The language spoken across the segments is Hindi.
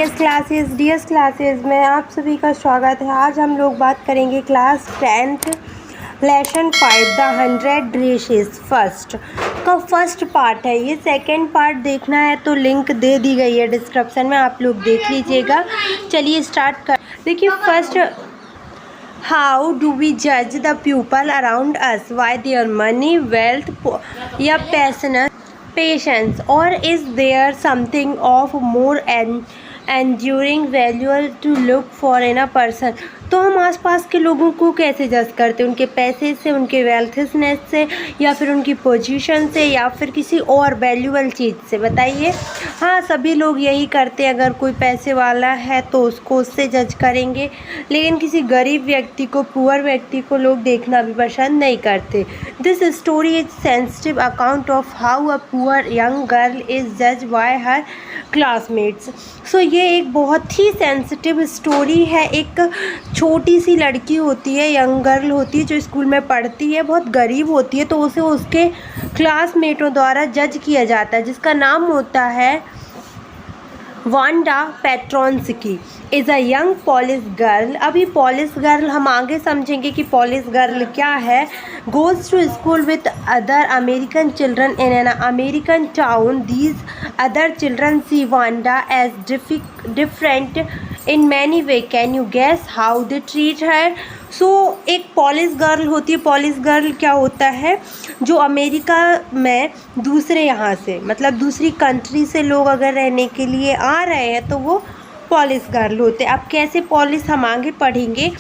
डीएस क्लासेस में आप सभी का स्वागत है। आज हम लोग बात करेंगे class 10th lesson 5 the 100 dishes first का फर्स्ट पार्ट है। ये सेकंड पार्ट देखना है तो लिंक दे दी गई है डिस्क्रिप्शन में, आप लोग देख लीजिएगा। चलिए स्टार्ट कर। देखिए फर्स्ट, हाउ डू वी जज the people around us, why their money, wealth या पेशेंस, और is there something of more enduring वैल्यूअल to look for in a person. तो हम आसपास के लोगों को कैसे जज करते हैं? उनके पैसे से, उनके वेल्थनेस से, या फिर उनकी पोजीशन से, या फिर किसी और वैल्यूअल चीज़ से? बताइए। हाँ, सभी लोग यही करते हैं। अगर कोई पैसे वाला है तो उसको उससे जज करेंगे, लेकिन किसी गरीब व्यक्ति को, पुअर व्यक्ति को लोग देखना भी पसंद नहीं करते। This story is sensitive account of how a poor young girl is जज बाय हर क्लासमेट्स। सो ये एक बहुत ही सेंसिटिव स्टोरी है। एक छोटी सी लड़की होती है, यंग गर्ल होती है, जो स्कूल में पढ़ती है, बहुत गरीब होती है, तो उसे उसके क्लासमेटों द्वारा जज किया जाता है, जिसका नाम होता है Wanda Petronski. Is a young Polish girl. अभी पॉलिश गर्ल हम आगे समझेंगे कि पॉलिश गर्ल क्या है। Goes to school with other American children in an American town. These other children see Wanda as different in many way. Can you guess how they treat her? So एक पॉलिश गर्ल होती है। पॉलिश गर्ल क्या होता है? जो अमेरिका में दूसरे यहाँ से, मतलब दूसरी कंट्री से लोग अगर रहने के लिए आ रहे हैं तो वो पॉलिश गर्ल होते हैं। अब कैसे पॉलिश हम आगे पढ़ेंगे।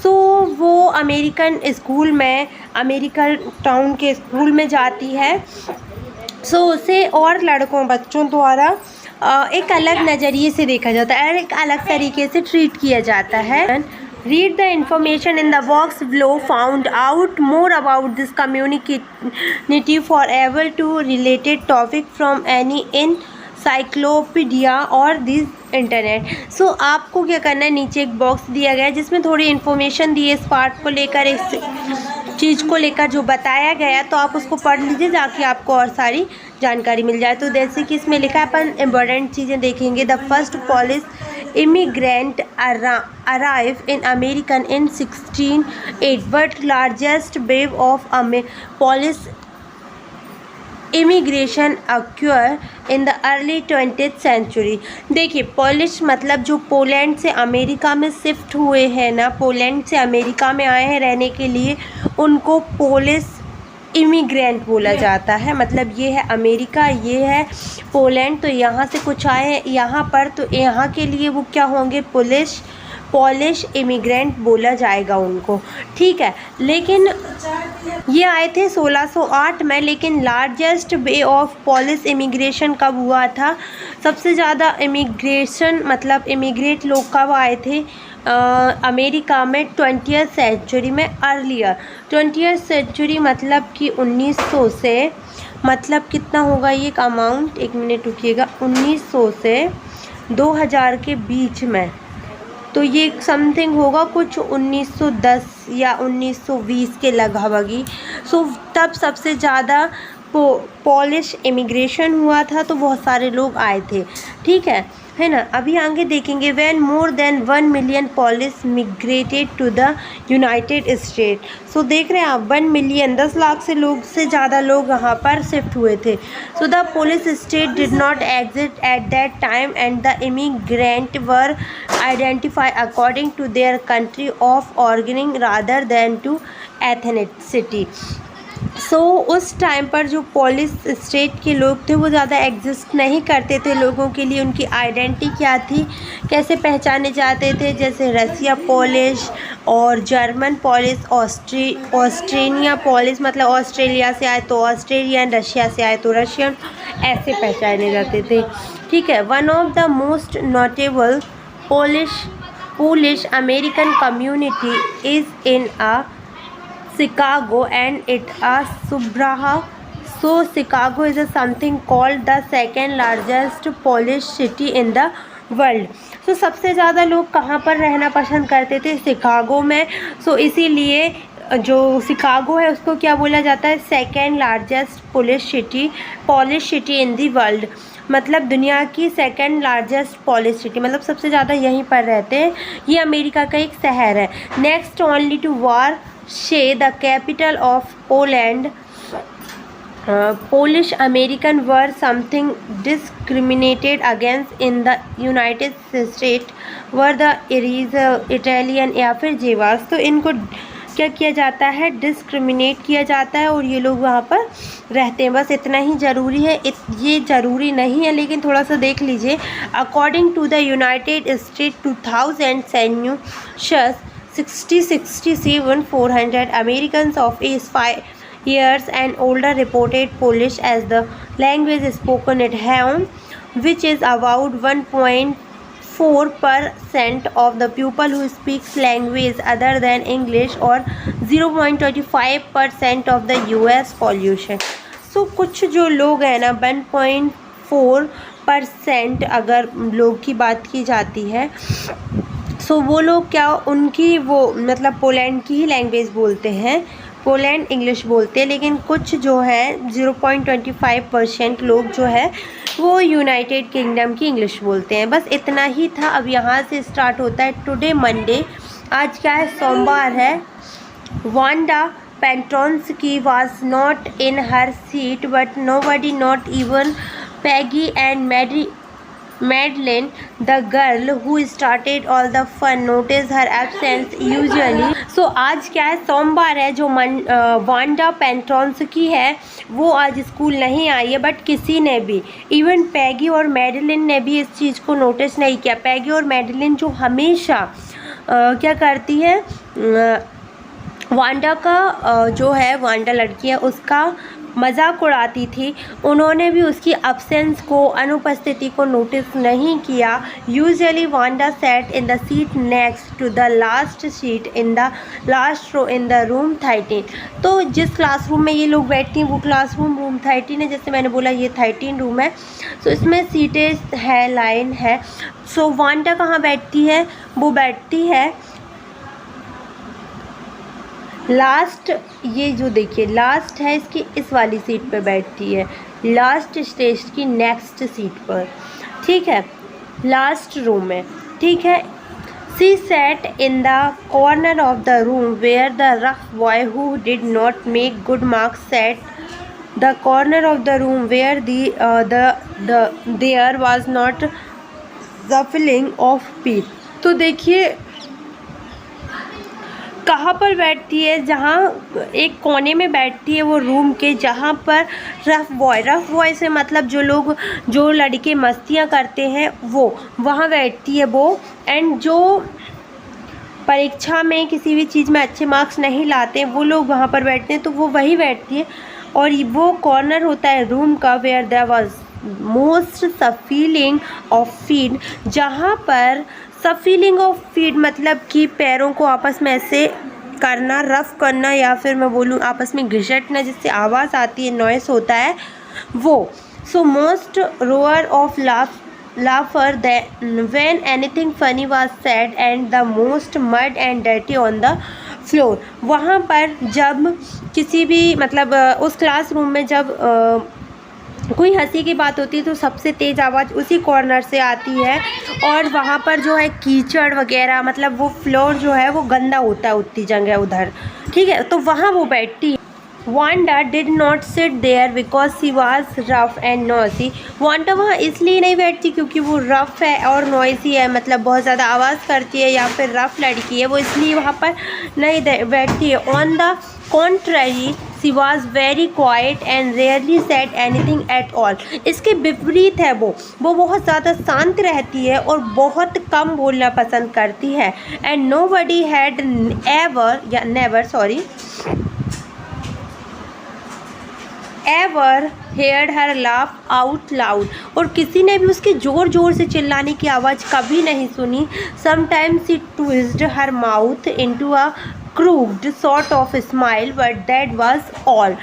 सो वो अमेरिकन स्कूल में, अमेरिकन टाउन के स्कूल में जाती है। सो उसे और लड़कों, बच्चों द्वारा एक अलग नज़रिए से देखा जाता है, एक अलग तरीके से ट्रीट किया जाता है। Read the information in the box below. Found out more about this community for able to related topic from any encyclopedia or this internet. So आपको क्या करना है, नीचे एक बॉक्स दिया गया है जिसमें थोड़ी इन्फॉर्मेशन दी है इस पार्ट को लेकर, इस चीज़ को लेकर जो बताया गया, तो आप उसको पढ़ लीजिए ताकि आपको और सारी जानकारी मिल जाए। तो जैसे कि इसमें लिखा है, अपन इम्पोर्टेंट चीज़ें देखेंगे। The first polish immigrant arrived in America in 1608, but largest wave of Polish immigration occurred in the early 20th century. देखिए, पॉलिश मतलब जो पोलैंड से अमेरिका में शिफ्ट हुए हैं ना, पोलैंड से अमेरिका में आए हैं रहने के लिए, उनको पोलिश इमिग्रेंट बोला जाता है। मतलब ये है अमेरिका, ये है पोलैंड, तो यहाँ से कुछ आए हैं यहाँ पर, तो यहाँ के लिए वो क्या होंगे? पॉलिश इमिग्रेंट बोला जाएगा उनको, ठीक है। लेकिन ये आए थे 1608 में। लेकिन largest way of polish immigration कब हुआ था? सबसे ज़्यादा इमिग्रेशन, मतलब इमिग्रेट लोग कब आए थे अमेरिका में? 20th सेंचुरी में। अर्लियर 20th सेंचुरी मतलब कि 1900 से, मतलब कितना होगा ये अमाउंट, एक मिनट रुकिएगा, 1900 से 2000 के बीच में, तो ये समथिंग होगा कुछ 1910 या 1920 के लगभग ही। सो तब सबसे ज़्यादा पॉलिश इमिग्रेशन हुआ था, तो बहुत सारे लोग आए थे, ठीक है ना। अभी आगे देखेंगे। When more than 1 million Polish migrated to the United State. So देख रहे हैं आप, 1 मिलियन, 10 लाख से ज़्यादा लोग यहाँ पर शिफ्ट हुए थे। So the Polish state did not exist at that time and the immigrant were identify according to their country of origin rather than to ethnicity. So उस टाइम पर जो पॉलिश स्टेट के लोग थे वो ज़्यादा एग्जिस्ट नहीं करते थे। लोगों के लिए उनकी आइडेंटिटी क्या थी, कैसे पहचाने जाते थे, जैसे रसिया पॉलिश और जर्मन पॉलिश, ऑस्ट्रेलिया पॉलिश, मतलब ऑस्ट्रेलिया से आए तो ऑस्ट्रेलियन, रशिया से आए तो रशियन, ऐसे पहचाने जाते थे, ठीक है। One of the most notable Polish American community is in a Chicago and it a Subraha. So Chicago is a something called the second largest Polish city in the world. सबसे ज़्यादा लोग कहाँ पर रहना पसंद करते थे? शिकागो में। इसीलिए जो शिकागो है उसको क्या बोला जाता है, second largest polish city in the world, मतलब दुनिया की सेकेंड लार्जेस्ट पॉलिश सिटी, मतलब सबसे ज़्यादा यहीं पर रहते हैं। ये अमेरिका का एक शहर है। Next only to Warsaw the capital of Poland. Polish American were something discriminated against in the United States were the Italian या फिर जेवास। तो इनको क्या किया जाता है, डिस्क्रिमिनेट किया जाता है और ये लोग वहाँ पर रहते हैं। बस इतना ही ज़रूरी है, ये ज़रूरी नहीं है लेकिन थोड़ा सा देख लीजिए। According to the United State 2000 census 67,400 Americans of age 5 years and older reported Polish as the language spoken at home, which is about 1.4% of the people who speaks language other than English or 0.25% of the US population। So कुछ जो लोग हैं ना 1.4% अगर लोग की बात की जाती है, सो वो लोग क्या उनकी वो मतलब पोलैंड की ही लैंग्वेज बोलते हैं, पोलैंड इंग्लिश बोलते हैं, लेकिन कुछ जो है 0.25% लोग जो है वो यूनाइटेड किंगडम की इंग्लिश बोलते हैं। बस इतना ही था। अब यहाँ से स्टार्ट होता है टुडे मंडे। आज क्या है, सोमवार है। Wanda Petronski was not in her seat but nobody not even Peggy and Madeline, the girl who started all the fun, noticed her absence usually। So आज क्या है, सोमवार है। जो वांडा पेट्रोंस्की है वो आज स्कूल नहीं आई है, बट किसी ने भी, इवन पैगी और मेडलिन ने भी इस चीज़ को नोटिस नहीं किया। पैगी और मेडलिन जो हमेशा क्या करती है, वांडा का जो है वांडा लड़की है उसका मजाक उड़ाती थी, उन्होंने भी उसकी अब्सेंस को, अनुपस्थिति को नोटिस नहीं किया। Usually Wanda set in the seat next to the last seat in the last row in the room 13। तो जिस क्लासरूम में ये लोग बैठती हैं वो क्लासरूम रूम 13 है। जैसे मैंने बोला ये 13 रूम है। सो इसमें सीटें है, लाइन है। सो वांडा कहाँ बैठती है, वो बैठती है लास्ट, ये जो देखिए लास्ट है इसकी, इस वाली सीट पे बैठती है, लास्ट स्टेज की नेक्स्ट सीट पर, ठीक है, लास्ट रूम में, ठीक है। She sat in the corner of the room where the rough boy who did not make good marks sat the corner of the room where there was not the feeling of peace. तो देखिए कहाँ पर बैठती है, जहाँ एक कोने में बैठती है वो रूम के, जहाँ पर रफ़ बॉय से मतलब जो लड़के मस्तियाँ करते हैं वो वहाँ बैठती है वो। एंड जो परीक्षा में किसी भी चीज़ में अच्छे मार्क्स नहीं लाते वो लोग वहाँ पर बैठते हैं, तो वो वही बैठती है। और वो कॉर्नर होता है रूम का where there was most feeling of feet, जहाँ पर सब फीलिंग ऑफ फीट मतलब कि पैरों को आपस में ऐसे करना, रफ़ करना, या फिर मैं बोलूँ आपस में घिसटना जिससे आवाज़ आती है, नॉइस होता है वो। So most row or of लाफर when anything funny was said and the most mud and dirty on the floor. वहाँ पर जब किसी भी मतलब उस क्लासरूम में जब कोई हंसी की बात होती है तो सबसे तेज़ आवाज़ उसी कॉर्नर से आती है, और वहाँ पर जो है कीचड़ वगैरह मतलब वो फ्लोर जो है वो गंदा होता है उतनी जगह उधर, ठीक है, तो वहाँ वो बैठती है। Wanda did not sit there because she was rough and noisy. Wanda वहाँ इसलिए नहीं बैठती क्योंकि वो रफ़ है और नॉइसी है, मतलब बहुत ज़्यादा आवाज़ करती है या फिर रफ़ लड़की है, वो इसलिए वहाँ पर नहीं बैठती है। On the contrary she was very quiet and rarely said anything at all. इसके विपरीत है वो बहुत ज़्यादा शांत रहती है और बहुत कम बोलना पसंद करती है। And nobody had ever heard her laugh out loud, और किसी ने भी उसके ज़ोर ज़ोर से चिल्लाने की आवाज़ कभी नहीं सुनी। Sometimes she twisted her mouth into a crooked sort of smile, but that was all.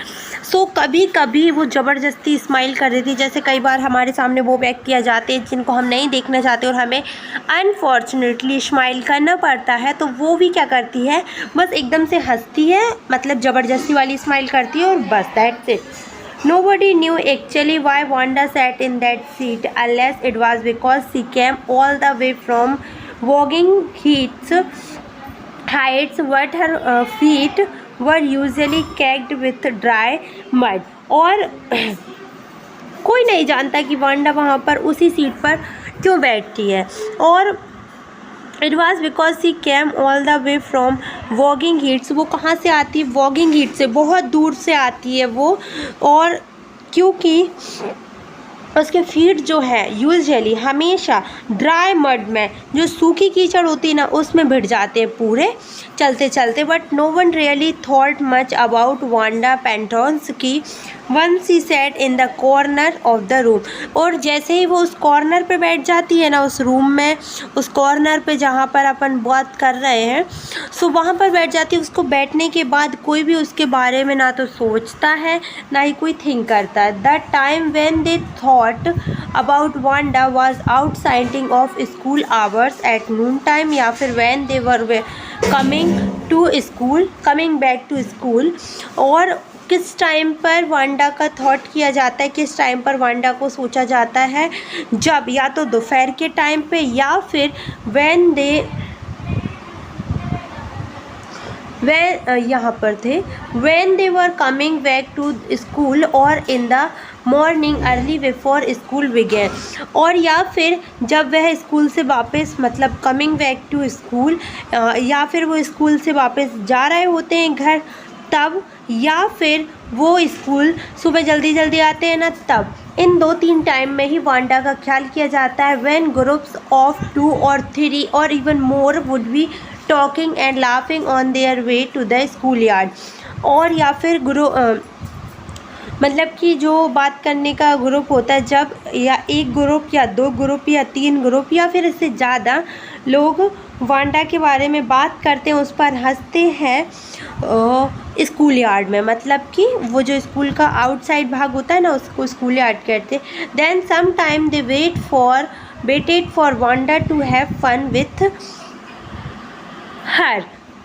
सो कभी कभी वो ज़बरदस्ती स्माइल कर रही थी, जैसे कई बार हमारे सामने वो व्यक्ति आ जाते हैं जिनको हम नहीं देखना चाहते और हमें अनफॉर्चुनेटली स्माइल करना पड़ता है, तो वो भी क्या करती है, बस एकदम से हंसती है, मतलब ज़बरदस्ती वाली स्माइल करती है और बस that's it. Nobody knew actually why Wanda sat in that seat unless it was because she came all the way from Woking Heights, but her feet were usually caked with dry mud. और कोई नहीं जानता कि वांडा वहाँ पर उसी सीट पर क्यों बैठती है, और it was because she came all the way from वॉगिंग हीट्स. वो कहाँ से आती है, वॉगिंग हीट से, बहुत दूर से आती है वो, और क्योंकि उसके फीट जो है यूजुअली हमेशा ड्राई मड में, जो सूखी कीचड़ होती है ना, उसमें भिड़ जाते हैं पूरे चलते चलते. But no one really thought much about Wanda Petronski की one she sat in the corner of the room. और जैसे ही वो उस कॉर्नर पे बैठ जाती है ना, उस रूम में, उस कॉर्नर पे जहाँ पर अपन बात कर रहे हैं, सो वहाँ पर बैठ जाती है. उसको बैठने के बाद कोई भी उसके बारे में ना तो सोचता है ना ही कोई थिंक करता है. The time when they thought about Wanda was outside of school hours at noon time, या फिर when they were coming back to school. और किस टाइम पर वांडा का थॉट किया जाता है, किस टाइम पर वांडा को सोचा जाता है, जब या तो दोपहर के टाइम पे, या फिर यहाँ पर थे when they were coming back to school, और in the morning early before school began. और या फिर जब वह स्कूल से वापस, मतलब कमिंग बैक टू स्कूल, या फिर वो स्कूल से वापस जा रहे होते हैं घर तब, या फिर वो स्कूल सुबह जल्दी जल्दी आते हैं ना तब. इन 2-3 टाइम में ही वांडा का ख्याल किया जाता है. व्हेन ग्रुप्स ऑफ 2 or 3 और even more would be talking and laughing on their way to the school yard. और या फिर मतलब कि जो बात करने का ग्रुप होता है, जब या एक ग्रुप या 2 ग्रुप या 3 ग्रुप या फिर इससे ज़्यादा लोग वांडा के बारे में बात करते हैं, उस पर हंसते हैं स्कूल यार्ड में, मतलब कि वो जो स्कूल का आउटसाइड भाग होता है ना, उसको स्कूल यार्ड कहते हैं. Then some time they waited for Wanda to have fun with her.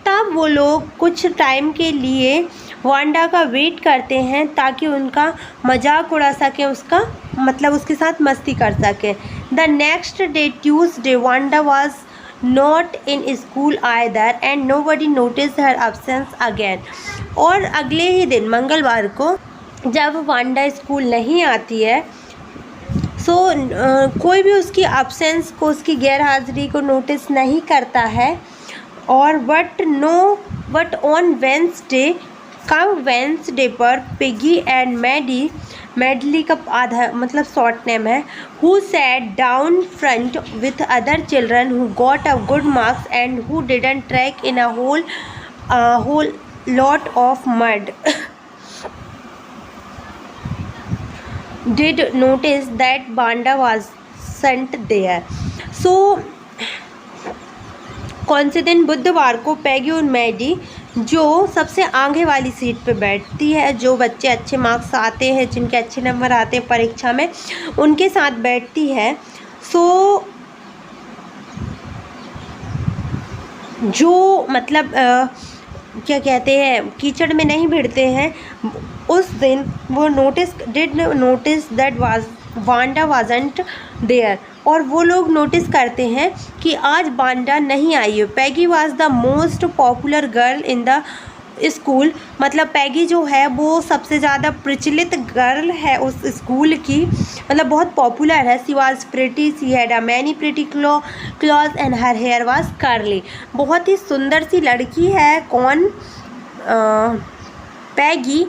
तब वो लोग कुछ टाइम के लिए वांडा का वेट करते हैं ताकि उनका मजाक उड़ा सकें, उसका मतलब उसके साथ मस्ती कर सकें. The next day Tuesday Wanda was not in school either and nobody notice her absence again. और अगले ही दिन मंगलवार को जब वांडा स्कूल नहीं आती है, सो कोई भी उसकी एब्सेंस को, उसकी गैर हाजिरी को नोटिस नहीं करता है. और बट ऑन वेंसडे पर पिगी एंड मेडली का आधा मतलब शॉर्ट नेम है, who sat down front with other children who got a good marks and who didn't track in a whole lot of mud did notice that Wanda was sent there. So कौन से दिन, बुधवार को पैगी और मैडी, जो सबसे आगे वाली सीट पे बैठती है, जो बच्चे अच्छे मार्क्स आते हैं, जिनके अच्छे नंबर आते हैं परीक्षा में, उनके साथ बैठती है. सो जो मतलब क्या कहते हैं, कीचड़ में नहीं भिड़ते हैं, उस दिन वो did notice that Wanda wasn't there. और वो लोग नोटिस करते हैं कि आज वांडा नहीं आई है. Peggy was the most popular girl in the school, मतलब पैगी जो है वो सबसे ज़्यादा प्रचलित गर्ल है उस स्कूल की, मतलब बहुत पॉपुलर है. She was pretty, she had a many pretty clothes and her hair was curly. बहुत ही सुंदर सी लड़की है. कौन? पैगी,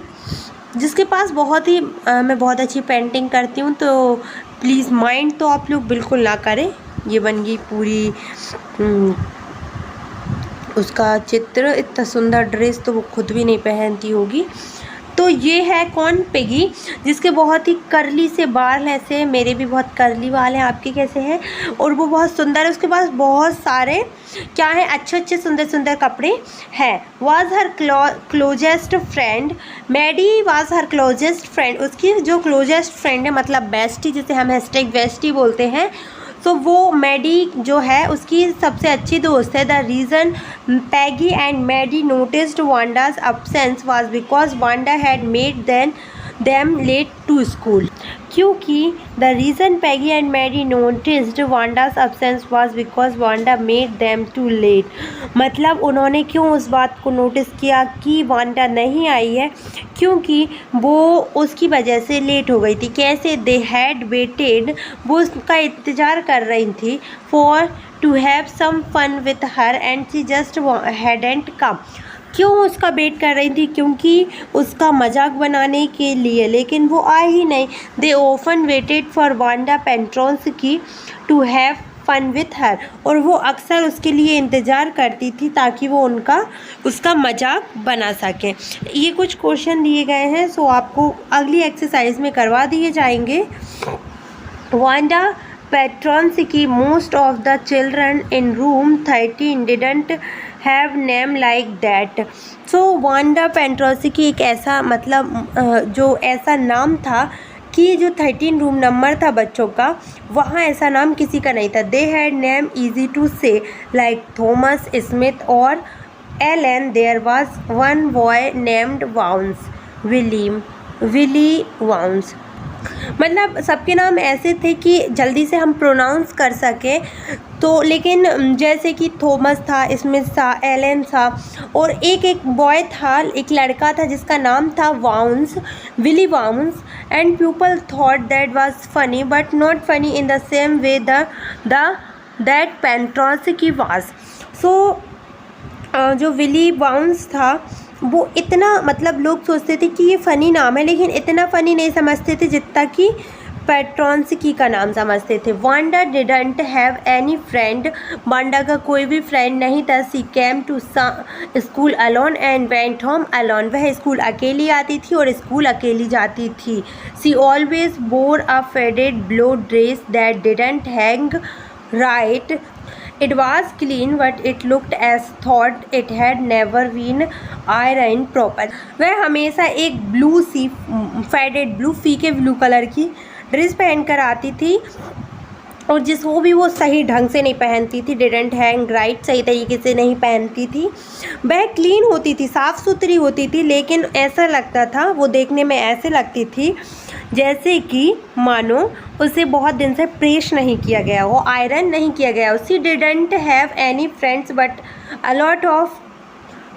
जिसके पास मैं बहुत अच्छी पेंटिंग करती हूँ, तो प्लीज़ माइंड तो आप लोग बिल्कुल ना करें. ये बन गई पूरी उसका चित्र. इतना सुंदर ड्रेस तो वो खुद भी नहीं पहनती होगी. तो ये है कौन, पिगी, जिसके बहुत ही करली से बाल ऐसे, मेरे भी बहुत करली बाल हैं, आपके कैसे हैं, और वो बहुत सुंदर है, उसके पास बहुत सारे क्या है, अच्छे अच्छे सुंदर सुंदर कपड़े हैं। Was her closest friend, Maddie was her closest friend, उसकी जो क्लोजेस्ट फ्रेंड है मतलब बेस्टी, जिसे हम हैशटैग बेस्टी बोलते हैं, तो वो मैडी जो है उसकी सबसे अच्छी दोस्त है। The reason Peggy and Maddie noticed Wanda's absence was because Wanda had made them late to school, क्योंकि the reason Peggy and Maddie noticed Wanda's absence was because Wanda made them too late, मतलब उन्होंने क्यों उस बात को नोटिस किया कि वांडा नहीं आई है, क्योंकि वो उसकी वजह से लेट हो गई थी। कैसे, दे हैड वेटेड, वो उसका इंतज़ार कर रही थी, for to have some fun with her and she just hadn't come, क्यों उसका वेट कर रही थी, क्योंकि उसका मजाक बनाने के लिए, लेकिन वो आई ही नहीं। They often waited for Wanda Petronski to have fun with her, और वो अक्सर उसके लिए इंतज़ार करती थी ताकि वो उसका मजाक बना सके। ये कुछ क्वेश्चन दिए गए हैं, सो आपको अगली एक्सरसाइज में करवा दिए जाएंगे। Wanda Petronski, most of the children in room 13 didn't have name like that, so Wanda Petronski एक ऐसा मतलब जो ऐसा नाम था कि जो 13 रूम नंबर था बच्चों का, वहाँ ऐसा नाम किसी का नहीं था। They had name easy to say like Thomas, Smith और Allen. There was one boy named Bounce, Willie Bounce, मतलब सबके नाम ऐसे थे कि जल्दी से हम प्रोनाउंस कर सकें, तो लेकिन जैसे कि थॉमस था, स्मिथ था, एलन था, और एक बॉय था, एक लड़का था जिसका नाम था Bounce, Willie Bounce, and people thought that was funny but not funny in the same way that Petronski was. सो जो विली वाउंस था वो इतना मतलब लोग सोचते थे कि ये फ़नी नाम है, लेकिन इतना फ़नी नहीं समझते थे जितना कि पेट्रोंस्की का नाम समझते थे। Wanda didn't have any friend, Wanda का कोई भी फ्रेंड नहीं था। She came to school alone and went home alone, वह स्कूल अकेली आती थी और स्कूल अकेली जाती थी। She always wore a faded blue dress that didn't hang right, it was clean but it looked as thought it had never been ironed proper, वह हमेशा एक ब्लू सी फेडेड ब्लू, फीके ब्लू कलर की ड्रेस पहन कर आती थी, और जिसको भी वो सही ढंग से नहीं पहनती थी, डिडंट हैंग राइट, सही तरीके से नहीं पहनती थी। वह क्लीन होती थी, साफ़ सुथरी होती थी, लेकिन ऐसा लगता था, वो देखने में ऐसे लगती थी जैसे कि मानो उसे बहुत दिन से प्रेस नहीं किया गया हो, आयरन नहीं किया गया हो। She didn't have any friends but a lot of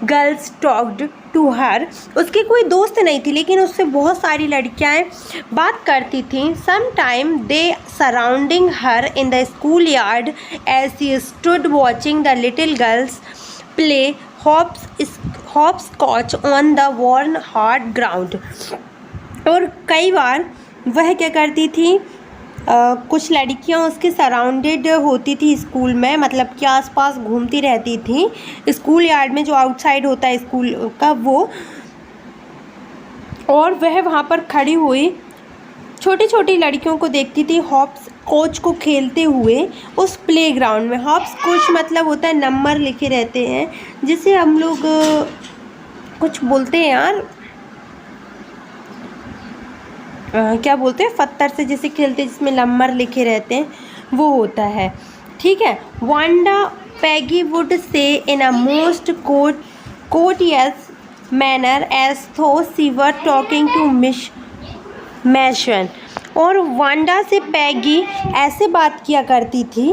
girls talked to her, उसकी कोई दोस्त नहीं थी लेकिन उससे बहुत सारी लड़कियां बात करती थीं। Some time they surrounding her in the school yard as she stood watching the little girls play hopscotch on the worn hard ground, और कई बार वह क्या करती थी, कुछ लड़कियां उसके सराउंडेड होती थी स्कूल में, मतलब कि आसपास घूमती रहती थी स्कूल यार्ड में, जो आउटसाइड होता है स्कूल का वो, और वह वहाँ पर खड़ी हुई छोटी छोटी लड़कियों को देखती थी हॉप्स कोच को खेलते हुए उस प्लेग्राउंड में। हॉप्स कोच मतलब होता है नंबर लिखे रहते हैं, जिसे हम लोग कुछ बोलते हैं यार, क्या बोलते हैं, पत्थर से जैसे खेलते हैं जिसमें नंबर लिखे रहते हैं, वो होता है, ठीक है। Wanda Peggy would say in a most courteous manner as though she were talking to Miss Mason, और वांडा से पैगी ऐसे बात किया करती थी,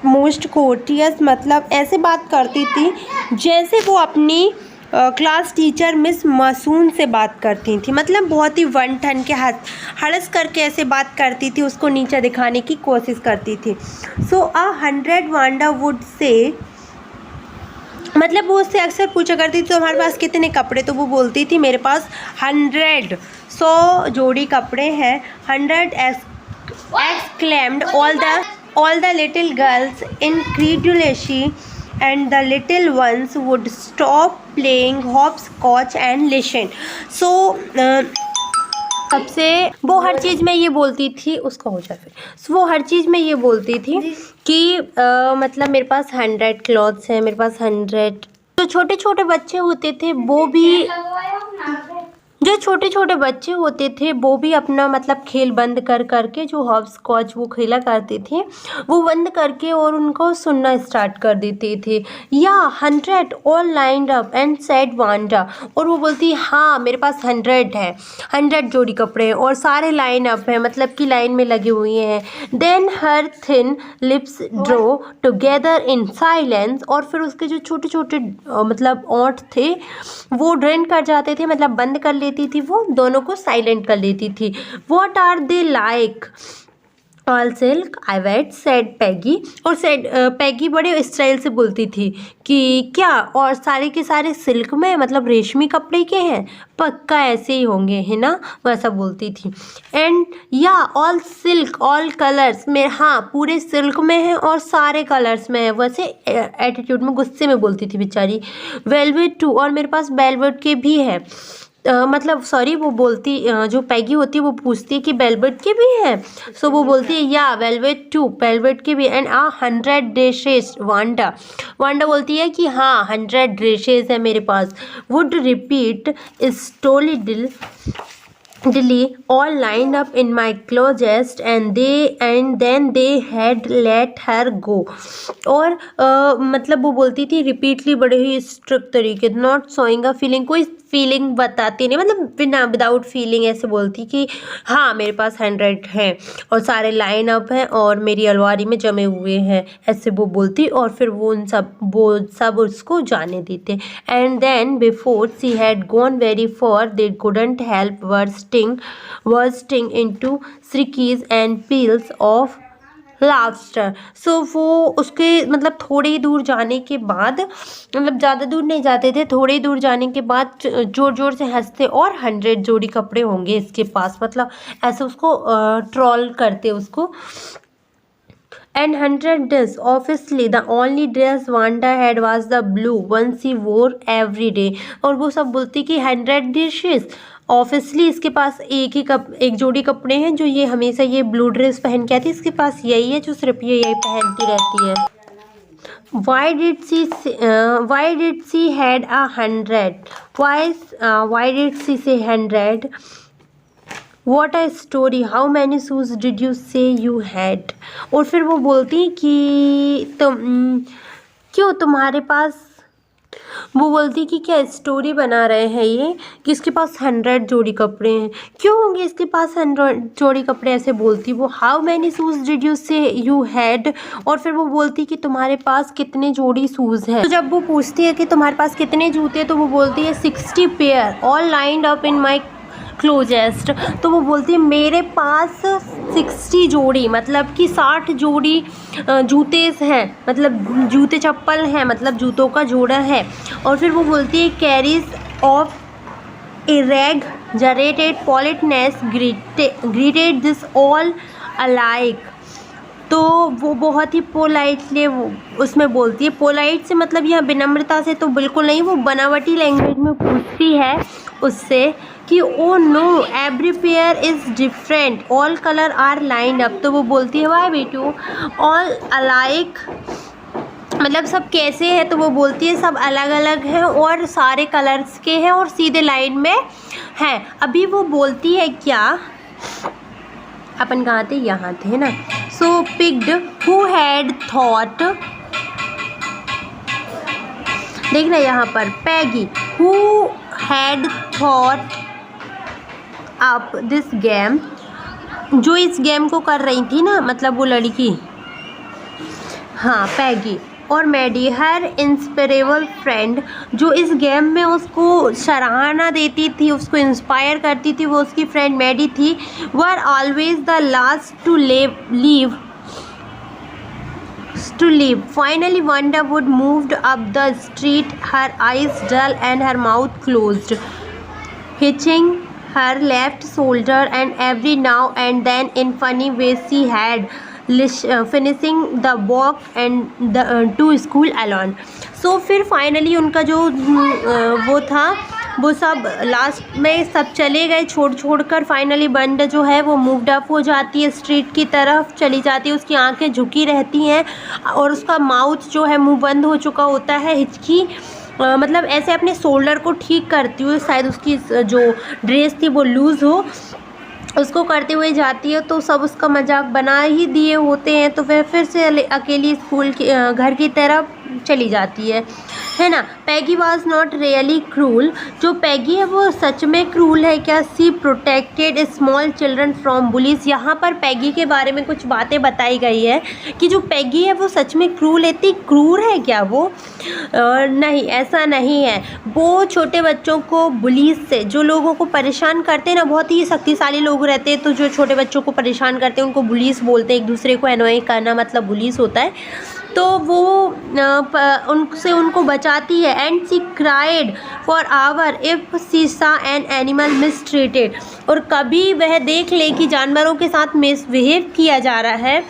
मोस्ट कोर्टियस मतलब ऐसे बात करती थी जैसे वो अपनी क्लास टीचर मिस मासून से बात करती थी, मतलब बहुत ही वन ठन के हड़स करके ऐसे बात करती थी, उसको नीचा दिखाने की कोशिश करती थी। सो 100 वांडा वुड से, मतलब वो उससे अक्सर पूछा करती थी तो हमारे पास कितने कपड़े, तो वो बोलती थी मेरे पास 100 जोड़ी कपड़े हैं। 100 exclaimed all the little girls incredulously and the little ones would stop playing hopscotch and listen. So सबसे वो हर चीज़ में ये बोलती थी, उसका हो जाए फिर, वो हर चीज़ में ये बोलती थी कि मतलब मेरे पास 100 क्लॉथ्स हैं, मेरे पास 100। जो छोटे छोटे बच्चे होते थे वो भी अपना मतलब खेल बंद कर करके, जो हॉप स्कॉच वो खेला करते थे वो बंद करके और उनको सुनना स्टार्ट कर देते थे। या 100 all lined up and said Wanda, और वो बोलती हाँ मेरे पास 100 है, 100 जोड़ी कपड़े हैं और सारे लाइन अप हैं, मतलब कि लाइन में लगे हुए हैं। Then her thin lips drew together in silence, और फिर उसके जो छोटे छोटे मतलब ओंठ थे वो ड्रेन कर जाते थे, मतलब बंद कर लेती थी, वो दोनों को साइलेंट कर लेती थी। What are they like all silk I bet said Peggy, और सेड पैगी बड़े स्टाइल से बोलती थी कि क्या, और सारे के सारे सिल्क में मतलब रेशमी कपड़े के हैं, पक्का ऐसे ही होंगे है ना, वैसा बोलती थी। एंड या ऑल सिल्क ऑल कलर्स में, हाँ पूरे सिल्क में है और सारे कलर्स में है, वैसे एटीट्यूड में गुस्से में बोलती थी बेचारी। वेलवेट टू, और मेरे पास वेलवेट के भी है, मतलब सॉरी वो बोलती जो पैगी होती है वो पूछती है कि वेलवेट के भी हैं, सो वो बोलती है या वेलवेट टू, वेलवेट के भी। एंड 100 ड्रेसेस वांडा, वांडा बोलती है कि हाँ 100 ड्रेसेस है मेरे पास। Would repeat stolidly Dilly all lined up in my closet and then they had let her go, और मतलब वो बोलती थी रिपीटली बड़े ही स्ट्रिक्ट तरीके, नॉट शोइंग अ फीलिंग, कोई फीलिंग बताती नहीं, मतलब बिना विदाउट फीलिंग ऐसे बोलती कि हाँ मेरे पास 100 हैं और सारे लाइन अप हैं और मेरी अलमारी में जमे हुए हैं, ऐसे वो बोलती, और फिर वो सब उसको जाने देते। And then before she had gone very far they couldn't help bursting into shrieks and peals of laughter. So वो उसके मतलब थोड़ी ही दूर जाने के बाद, मतलब ज़्यादा दूर नहीं जाते थे, थोड़ी ही दूर जाने के बाद ज़ोर ज़ोर से हंसते, और 100 जोड़ी कपड़े होंगे इसके पास, मतलब ऐसे उसको ट्रोल करते उसको। And 100 dress. Obviously, the only dress Wanda had was the blue one she wore every day. और वो सब बोलती कि 100 ड्रेसेस, ऑब्वियसली इसके पास एक जोड़ी कपड़े हैं जो ये हमेशा ये ब्लू ड्रेस पहन के आती है, इसके पास यही है जो सिर्फ ये यही पहनती रहती है। Why did she had 100? Why did she say 100? What a story. How many shoes did you say you had? और फिर वो बोलती कि क्यों तुम्हारे पास, वो बोलती कि क्या स्टोरी बना रहे हैं ये कि इसके पास 100 जोड़ी कपड़े हैं, क्यों होंगे इसके पास 100 जोड़ी कपड़े, ऐसे बोलती वो। How many shoes did you से यू हैड, और फिर वो बोलती कि तुम्हारे पास कितने जोड़ी शूज़ हैं। तो जब वो पूछती है कि तुम्हारे पास कितने जूते, तो वो बोलती है 60 pair all lined up in my closest, तो वो बोलती है मेरे पास 60 जोड़ी, मतलब कि 60 जोड़ी जूते हैं, मतलब जूते चप्पल हैं, मतलब जूतों का जोड़ा है। और फिर वो बोलती है carries of exaggerated politeness greeted this all alike, तो वो बहुत ही पोलाइटली उसमें बोलती है। पोलाइट से मतलब यहाँ विनम्रता से तो बिल्कुल नहीं, वो बनावटी लैंग्वेज में पूछती है उससे कि oh no every pair is different all colour are lined up, तो वो बोलती है वाई बेटू ऑल अलाइक, मतलब सब कैसे हैं, तो वो बोलती है सब अलग अलग हैं और सारे कलर्स के हैं और सीधे लाइन में हैं। अभी वो बोलती है क्या, अपन कहाँ थे, यहाँ थे ना। So Peggy who had thought, देखना यहाँ पर Peggy who had thought up this game, जो इस गेम को कर रही थी ना, मतलब वो लड़की, हाँ पैगी, और मैडी हर इंस्पिरेबल फ्रेंड, जो इस गेम में उसको सराहना देती थी, उसको इंस्पायर करती थी, वो उसकी फ्रेंड मैडी थी। Were always the last to leave finally Wanda would moved up the street, her eyes dull and her mouth closed, hitching her left shoulder and every now and then in funny ways she had finishing the walk and the to school alone. सो फिर फाइनली उनका जो वो था, वो सब लास्ट में सब चले गए छोड़ कर। फाइनली बंड जो है वो मूव्ड अप हो जाती है, स्ट्रीट की तरफ चली जाती है, उसकी आंखें झुकी रहती हैं और उसका माउथ जो है मुंह बंद हो चुका होता है। हिचकी मतलब ऐसे अपने शोल्डर को ठीक करती हुई, शायद उसकी जो ड्रेस थी वो लूज़ हो, उसको करते हुए जाती है। तो सब उसका मजाक बना ही दिए होते हैं, तो वह फिर से अकेली स्कूल की घर की तरफ चली जाती है ना। Peggy was not really cruel. जो पैगी है वो सच में क्रूल है क्या? She protected small children from bullies. यहाँ पर पैगी के बारे में कुछ बातें बताई गई है कि जो पैगी है वो सच में क्रूल है। इतनी क्रूर है क्या वो? नहीं, ऐसा नहीं है। वो छोटे बच्चों को बुलीज से, जो लोगों को परेशान करते हैं ना, बहुत ही शक्तिशाली लोग रहते हैं, तो जो छोटे बच्चों को परेशान करते हैं उनको बुलीज बोलते हैं। एक दूसरे को एनॉय करना मतलब बुलीज होता है। तो वो उनसे उनको बचाती है। And she cried for hour if she saw an animal mistreated. और कभी वह देख ले कि जानवरों के साथ मिसबिहेव किया जा रहा है,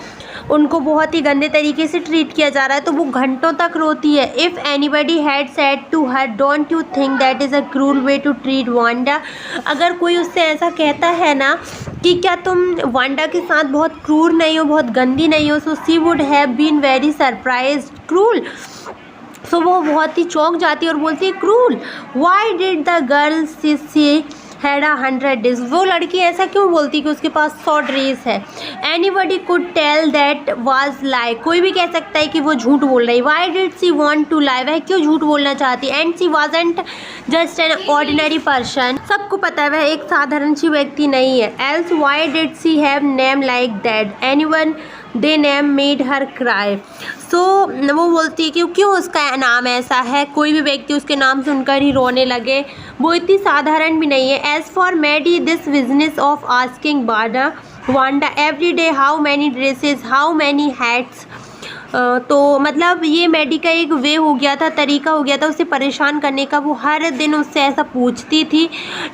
उनको बहुत ही गंदे तरीके से ट्रीट किया जा रहा है, तो वो घंटों तक रोती है। If anybody had said to her don't you think that is a cruel way to treat Wanda. अगर कोई उससे ऐसा कहता है ना कि क्या तुम वांडा के साथ बहुत क्रूर नहीं हो, बहुत गंदी नहीं हो, so she would have been very surprised. Cruel, सो वो बहुत ही चौंक जाती है और बोलती है cruel. Why did the girl she had 100 dress. वो लड़की ऐसा क्यों बोलती कि उसके पास 100 ड्रेस है? Anybody could tell that was lie. कोई भी कह सकता है कि वो झूठ बोल रही। Why did she want to lie. वह क्यों झूठ बोलना चाहती? And she wasn't just an ordinary person. सबको पता है वह एक साधारण सी व्यक्ति नहीं है। Else why did she have name like that anyone they name made her cry. सो वो बोलती है कि क्यों उसका नाम ऐसा है, कोई भी व्यक्ति उसके नाम सुनकर ही रोने लगे। वो इतनी साधारण भी नहीं है। As for Maddie this business of asking Wanda every day how many dresses how many hats. तो मतलब ये मैडी का एक वे हो गया था, तरीका हो गया था उसे परेशान करने का। वो हर दिन उससे ऐसा पूछती थी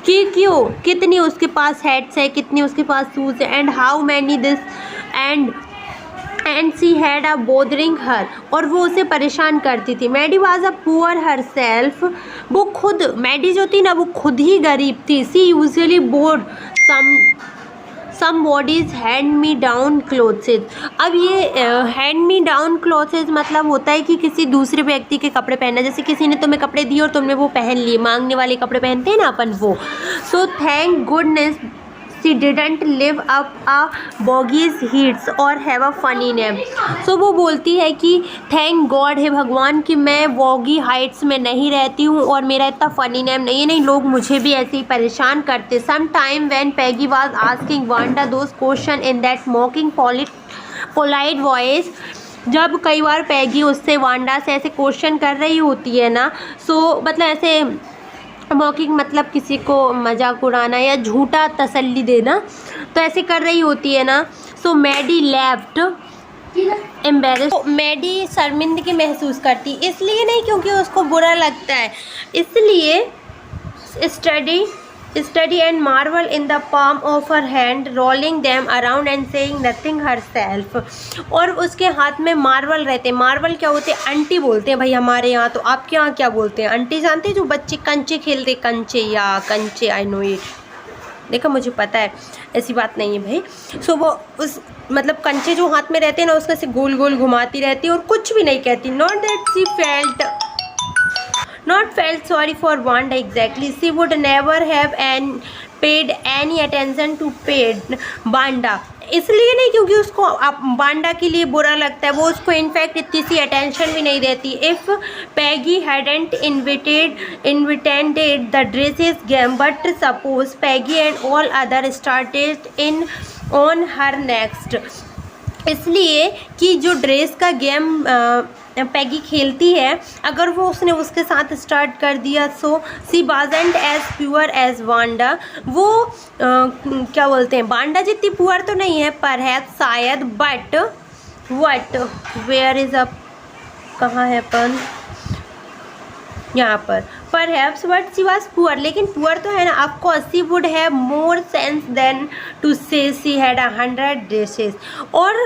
कि क्यों, कितनी उसके पास हैट्स है, कितनी उसके पास शूज़ है, and how many this and she had a bothering her. और वो उसे परेशान करती थी। Maddie was a poor herself. वो खुद, मैडी जो थी ना, वो खुद ही गरीब थी। सी यूजुअली बोर्ड somebody's hand me down clothes. अब ये हैंड मी डाउन क्लोथ्स मतलब होता है कि किसी दूसरे व्यक्ति के कपड़े पहनना। जैसे किसी ने तुम्हें कपड़े दिए और तुमने वो पहन लिए, मांगने वाले कपड़े पहनते हैं ना अपन, वो। So thank goodness she didn't live up a bogey's heats or have a funny name। so वो बोलती है कि थैंक गॉड है भगवान कि मैं वॉगी हाइट्स में नहीं रहती हूँ और मेरा इतना फ़नी नेम नहीं है। नहीं, लोग मुझे भी ऐसे ही परेशान करते। Some time when Peggy was asking Wanda those question in that mocking polite voice. जब कई बार पैगी उससे वांडा से ऐसे क्वेश्चन कर रही होती है ना, सो मतलब ऐसे मॉकिंग मतलब किसी को मजाक उड़ाना या झूठा तसल्ली देना, तो ऐसे कर रही होती है ना। सो मैडी लेफ्ट एम्बेरस। मैडी शर्मिंदगी महसूस करती, इसलिए नहीं क्योंकि उसको बुरा लगता है, इसलिए study and marvel in the palm of her hand, rolling them around and saying nothing herself। और उसके हाथ में मार्वल रहते हैं। मार्वल क्या होते हैं? अंटी बोलते हैं भाई हमारे यहाँ, तो आपके यहाँ क्या बोलते हैं? अंटी जानते हैं? जो बच्चे कंचे खेलते, कंचे, आई नो इट। देखो मुझे पता है, ऐसी बात नहीं है भाई। सो वो उस मतलब कंचे जो हाथ में रहते हैं ना, उसका से गोल गोल घुमाती रहती है और कुछ भी नहीं कहती। Not that she felt sorry for Wanda exactly। she would never have paid any attention to Wanda। इसलिए नहीं क्योंकि उसको वांडा के लिए बुरा लगता है, वो उसको इनफैक्ट इतनी सी अटेंशन भी नहीं देती। If Peggy hadn't invented the dresses game, but suppose Peggy and all other started in on her next। इसलिए कि जो ड्रेस का गेम पैगी खेलती है, अगर वो उसने उसके साथ स्टार्ट कर दिया, so she wasn't as poor as Wanda. वो क्या बोलते हैं, वांडा जितनी पुअर तो नहीं है परहैप्स, शायद, but what where is uh, कहाँ है अपन, यहाँ पर, Perhaps but she was poor, लेकिन पुअर तो है ना. Of course she would have more sense than to say she had 100 dresses. और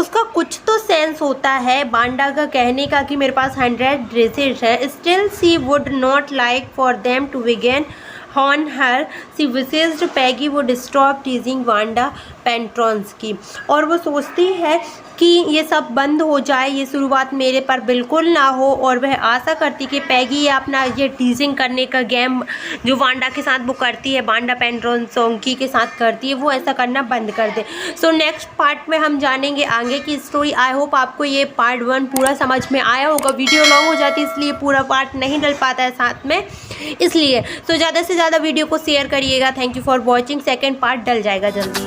उसका कुछ तो सेंस होता है वांडा का कहने का कि मेरे पास 100 ड्रेसेस हैं. Still she would not like for them to begin on her. She wished Peggy would stop teasing Wanda Pentronsky. और वो सोचती है कि ये सब बंद हो जाए, ये शुरुआत मेरे पर बिल्कुल ना हो. और वह आशा करती कि पैगी अपना ये टीजिंग करने का गेम जो वांडा के साथ वो करती है, वांडा पेंट्रोंकी के साथ करती है, वो ऐसा करना बंद कर दे. सो नेक्स्ट पार्ट में हम जानेंगे आगे की स्टोरी. आई होप आपको ये पार्ट 1 पूरा समझ में आया होगा. वीडियो लॉन्ग हो जाती है इसलिए पूरा पार्ट नहीं डल पाता है साथ में, इसलिए तो ज़्यादा से ज़्यादा वीडियो को शेयर करिएगा. Thank you for watching. Second part डल जाएगा जल्दी.